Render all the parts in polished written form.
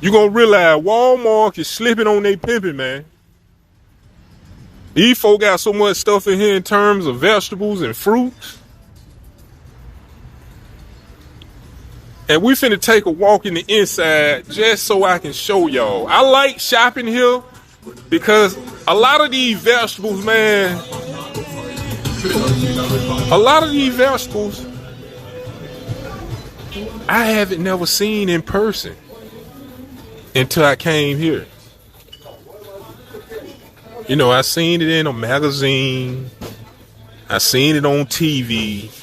You gonna realize Walmart is slipping on their pimping, man. These folk got so much stuff in here in terms of vegetables and fruits. And we finna take a walk in the inside just so I can show y'all. I like shopping here because a lot of these vegetables, man, I haven't never seen in person until I came here. You know, I seen it in a magazine. I seen it on TV.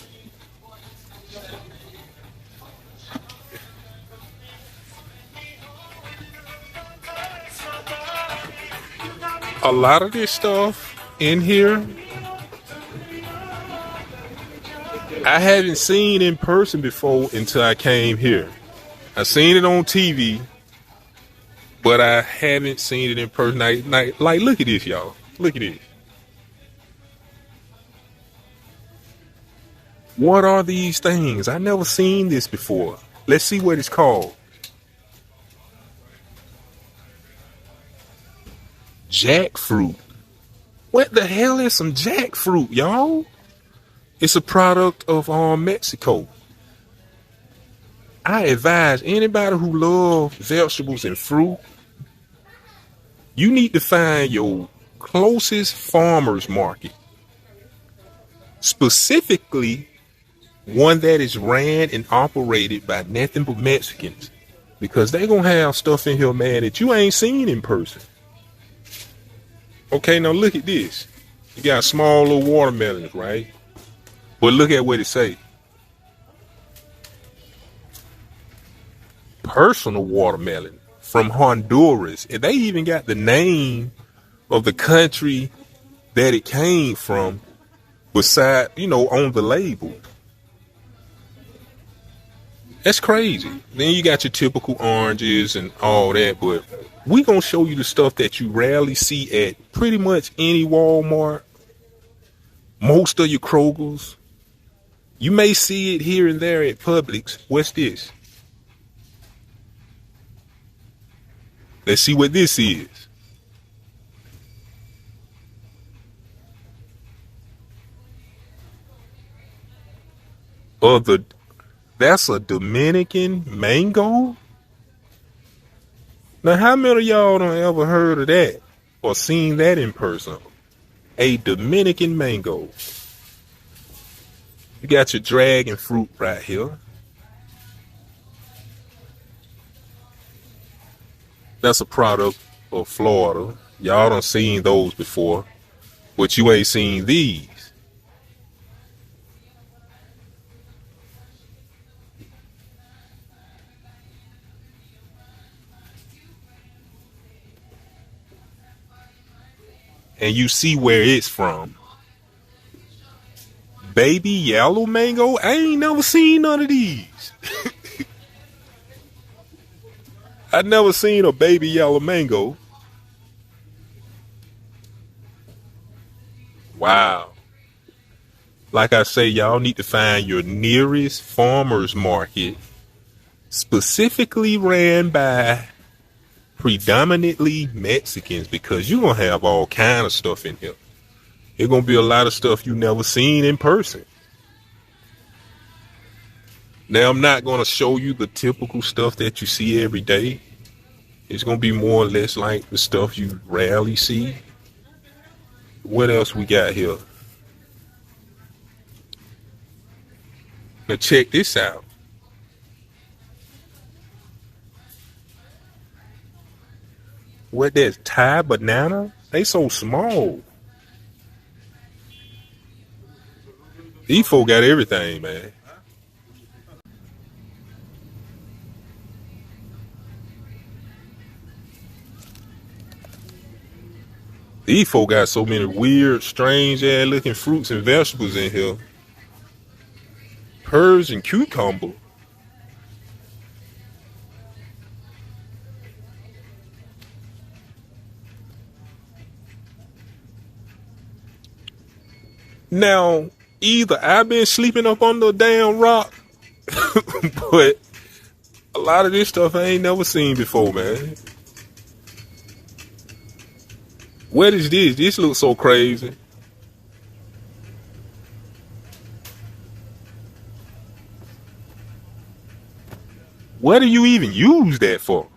A lot of this stuff in here, I haven't seen in person before until I came here. I seen it on TV, but I haven't seen it in person. Like, look at this, y'all. Look at this. What are these things? I never seen this before. Let's see what it's called. Jackfruit. What the hell is some jackfruit, y'all? It's a product of Mexico. I advise anybody who loves vegetables and fruit, you need to find your closest farmer's market. Specifically, one that is ran and operated by nothing but Mexicans. Because they're going to have stuff in here, man, that you ain't seen in person. Okay, now look at this. You got small little watermelons, right? But look at what it say. Personal watermelon from Honduras. And they even got the name of the country that it came from beside, on the label. That's crazy. Then you got your typical oranges and all that, but we gonna show you the stuff that you rarely see at pretty much any Walmart, most of your Kroger's. You may see it here and there at Publix. What's this? Let's see what this is. That's a Dominican mango? Now, how many of y'all done ever heard of that or seen that in person? A Dominican mango. You got your dragon fruit right here. That's a product of Florida. Y'all done seen those before, but you ain't seen these. And you see where it's from. Baby yellow mango? I ain't never seen none of these. I never seen a baby yellow mango. Wow. Like I say, y'all need to find your nearest farmer's market, specifically ran by predominantly Mexicans, because you're going to have all kind of stuff in here. There's going to be a lot of stuff you never seen in person. Now, I'm not going to show you the typical stuff that you see every day. It's going to be more or less like the stuff you rarely see. What else we got here? Now, check this out. What, that's Thai banana? They so small. These folk got everything, man. These folk got so many weird, strange ass looking fruits and vegetables in here. Pears and cucumber. Now, either I've been sleeping up on the damn rock, but A lot of this stuff I ain't never seen before, man. What is this? This looks so crazy. What do you even use that for?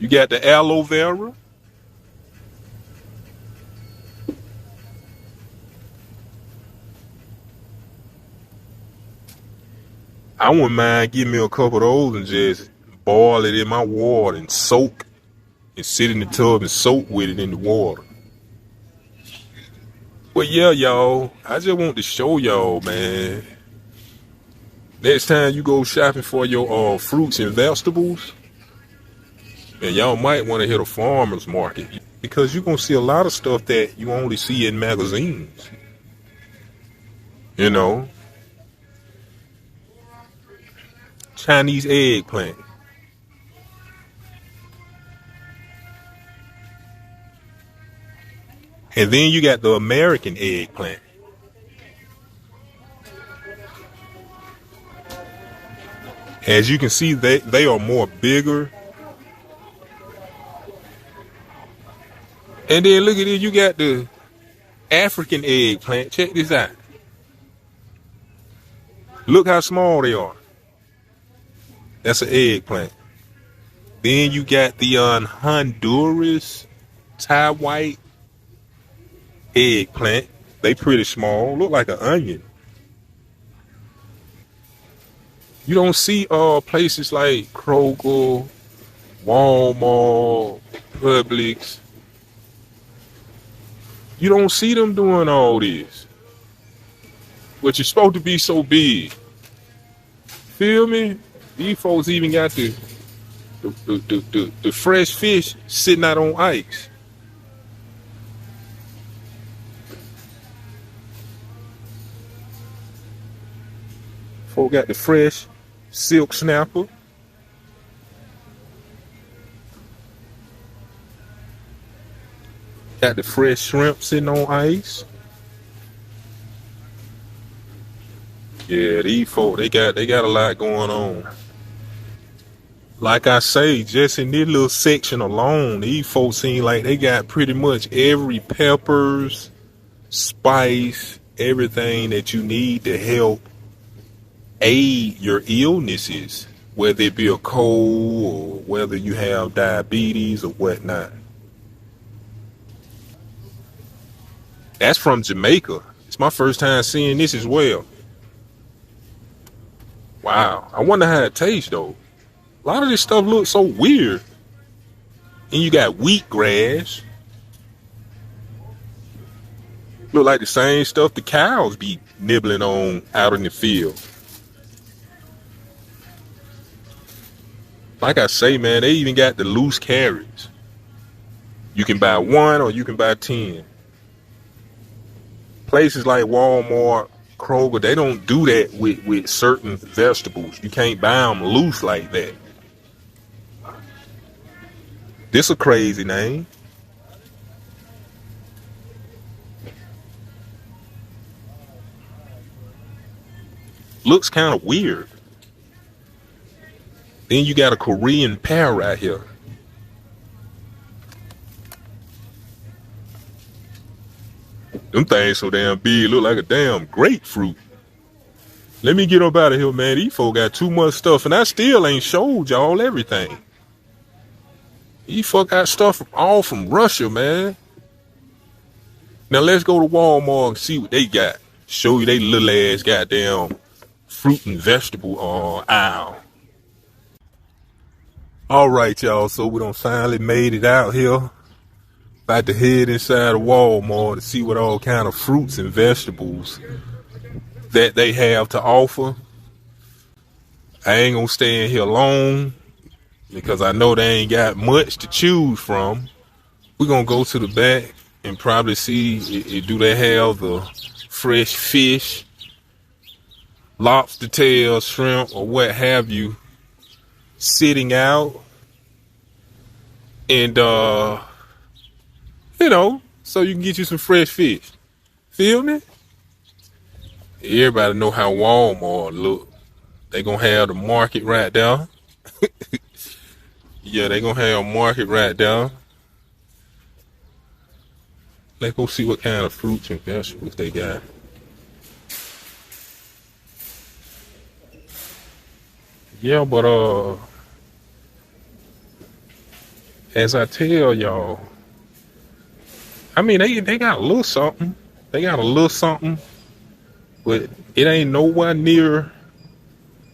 You got the aloe vera. I wouldn't mind getting me a couple of those and just boil it in my water and soak and sit in the tub and soak with it in the water. But yeah, y'all, I just want to show y'all, man. Next time you go shopping for your fruits and vegetables, and y'all might want to hit a farmer's market because you're going to see a lot of stuff that you only see in magazines. You know, Chinese eggplant. And then you got the American eggplant. As you can see, they are more bigger. And then look at it, you got the African eggplant. Check this out. Look how small they are. That's an eggplant. Then you got the Honduras Thai white eggplant. They pretty small. Look like an onion. You don't see places like Kroger, Walmart, Publix. You don't see them doing all this. But you're supposed to be so big. Feel me? These folks even got the fresh fish sitting out on ice. Folks got the fresh silk snapper. Got the fresh shrimp sitting on ice. Yeah, these folks, they got a lot going on. Like I say, just in this little section alone, these folks seem like they got pretty much every peppers, spice, everything that you need to help aid your illnesses, whether it be a cold or whether you have diabetes or whatnot. That's from Jamaica. It's my first time seeing this as well. Wow. I wonder how it tastes though. A lot of this stuff looks so weird. And you got wheatgrass. Look like the same stuff the cows be nibbling on out in the field. Like I say, man, they even got the loose carrots. You can buy one or you can buy 10. Places like Walmart, Kroger, they don't do that with certain vegetables. You can't buy them loose like that. This a crazy name. Looks kind of weird. Then you got a Korean pear right here. Them things so damn big, look like a damn grapefruit. Let me get up out of here, man. These folk got too much stuff, and I still ain't showed y'all everything. These folk got stuff all from Russia, man. Now let's go to Walmart and see what they got. Show you they little ass goddamn fruit and vegetable aisle. All right, y'all. So we done finally made it out here. About to head inside of Walmart to see what all kind of fruits and vegetables that they have to offer. I ain't gonna stay in here long because I know they ain't got much to choose from. We're gonna go to the back and probably see do they have the fresh fish, lobster tail, shrimp, or what have you sitting out. And you know, so you can get you some fresh fish. Feel me? Everybody know how Walmart look. They gonna have the market right there. Yeah, they gonna have a market right there. Let's go see what kind of fruits and vegetables they got. Yeah, but as I tell y'all, I mean they got a little something. They got a little something, but it ain't nowhere near.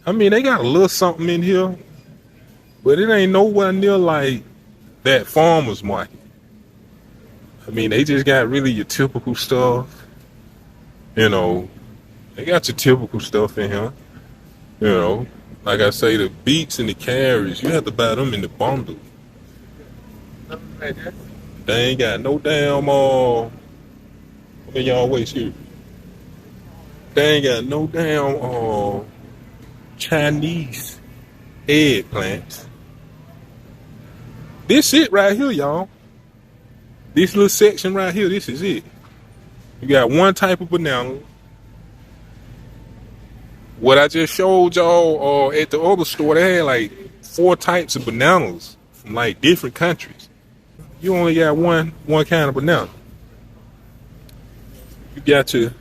I mean they got a little something in here, but it ain't nowhere near like that farmer's market. I mean they just got really your typical stuff. You know, they got your typical stuff in here. You know, like I say, the beets and the carrots, you have to buy them in the bundle. They ain't got no damn I mean, y'all wait here. They ain't got no damn Chinese eggplants. This it right here, y'all. This little section right here, this is it. You got one type of banana. What I just showed y'all at the other store, they had like 4 types of bananas from like different countries. You only got one kind of banana. You got your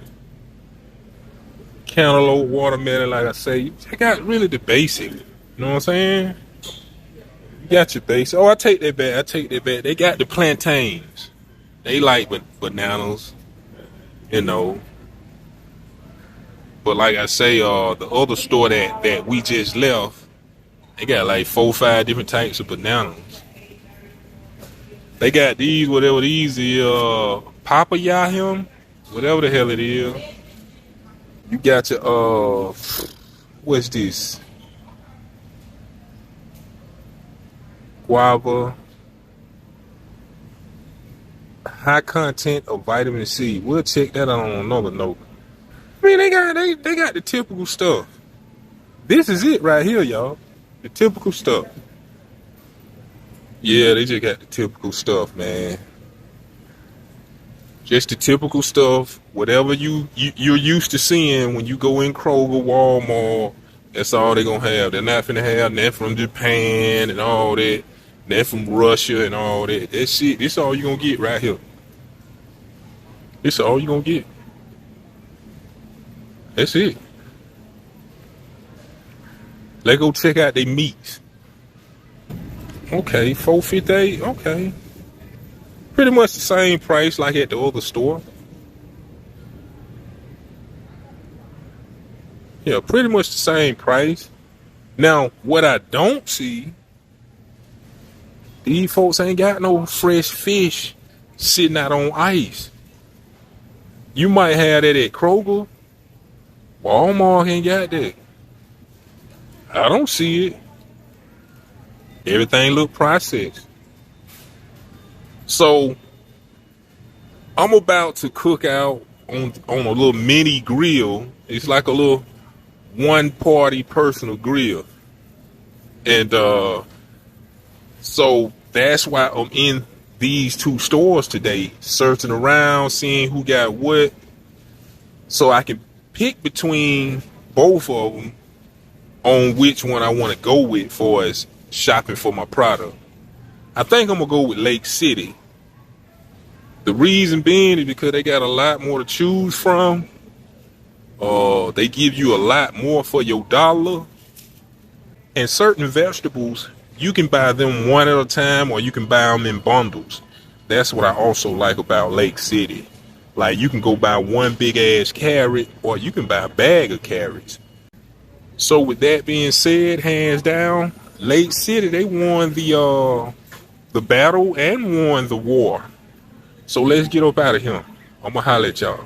cantaloupe, watermelon, like I say. I got really the basic. You know what I'm saying? You got your basic. Oh, I take that back. They got the plantains. They like bananas, you know. But like I say, the other store that we just left, they got like 4 or 5 different types of bananas. They got these, whatever these is, papaya, whatever the hell it is. You got your, what's this? Guava. High content of vitamin C. We'll check that out on another note. I mean, they got the typical stuff. This is it right here, y'all. The typical stuff. Yeah, they just got the typical stuff, man. Just the typical stuff. Whatever you're used to seeing when you go in Kroger, Walmart, that's all they gonna have. They're not finna have nothing from Japan and all that. Nothing from Russia and all that. That shit, this all you gonna get right here. This all you gonna get. That's it. Let's go check out their meats. Okay, $4.58. Okay, pretty much the same price like at the other store. Yeah, pretty much the same price. Now, what I don't see, these folks ain't got no fresh fish sitting out on ice. You might have that at Kroger. Walmart ain't got that. I don't see it. Everything look processed. So I'm about to cook out on a little mini grill. It's like a little one party personal grill. And so that's why I'm in these 2 stores today, searching around, seeing who got what, so I can pick between both of them on which one I want to go with for as shopping for my product. I think I'm gonna go with Lake City. The reason being is because they got a lot more to choose from. They give you a lot more for your dollar. And certain vegetables, you can buy them one at a time or you can buy them in bundles. That's what I also like about Lake City. Like, you can go buy one big ass carrot or you can buy a bag of carrots. So with that being said, hands down, Lake City, they won the battle and won the war. So let's get up out of here. I'm gonna holler at y'all.